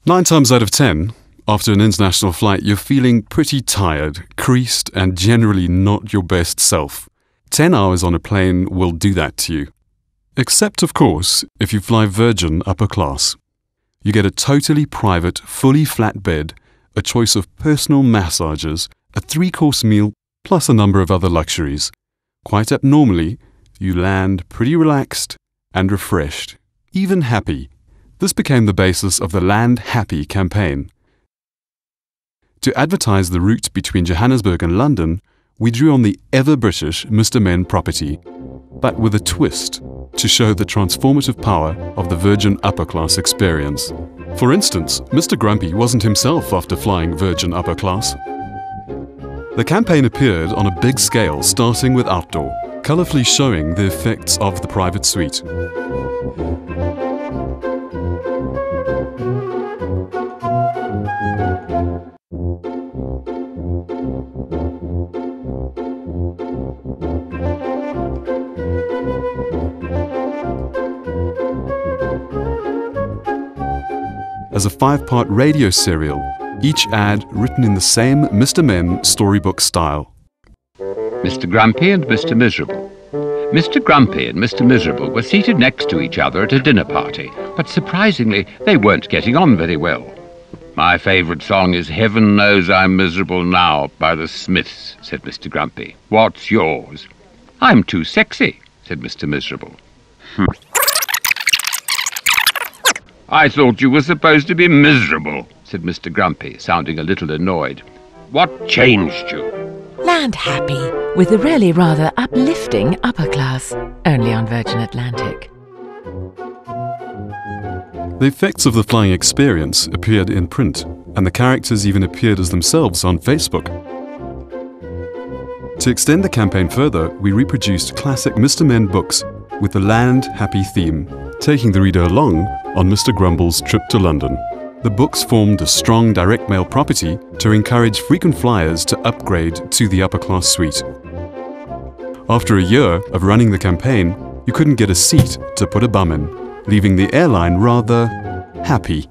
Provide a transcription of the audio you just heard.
9 times out of 10, after an international flight, you're feeling pretty tired, creased, and generally not your best self. 10 hours on a plane will do that to you. Except, of course, if you fly Virgin upper class. You get a totally private, fully flat bed, a choice of personal massages, a 3-course meal, plus a number of other luxuries. Quite abnormally, you land pretty relaxed and refreshed, even happy. This became the basis of the Land Happy campaign. To advertise the route between Johannesburg and London, we drew on the ever-British Mr. Men property, but with a twist to show the transformative power of the Virgin upper class experience. For instance, Mr. Grumpy wasn't himself after flying Virgin upper class. The campaign appeared on a big scale, starting with outdoor, colourfully showing the effects of the private suite. As a 5-part radio serial, each ad written in the same Mr. Men storybook style. Mr. Grumpy and Mr. Miserable. Mr. Grumpy and Mr. Miserable were seated next to each other at a dinner party, but surprisingly, they weren't getting on very well. "My favourite song is Heaven Knows I'm Miserable Now by the Smiths," said Mr. Grumpy. "What's yours?" "I'm too sexy," said Mr. Miserable. "I thought you were supposed to be miserable," said Mr. Grumpy, sounding a little annoyed. "What changed you?" Land Happy, with a really rather uplifting upper class, only on Virgin Atlantic. The effects of the flying experience appeared in print, and the characters even appeared as themselves on Facebook. To extend the campaign further, we reproduced classic Mr. Men books with the Land Happy theme, taking the reader along on Mr. Grumble's trip to London. The books formed a strong direct mail property to encourage frequent flyers to upgrade to the upper class suite. After a year of running the campaign, you couldn't get a seat to put a bum in, leaving the airline rather happy.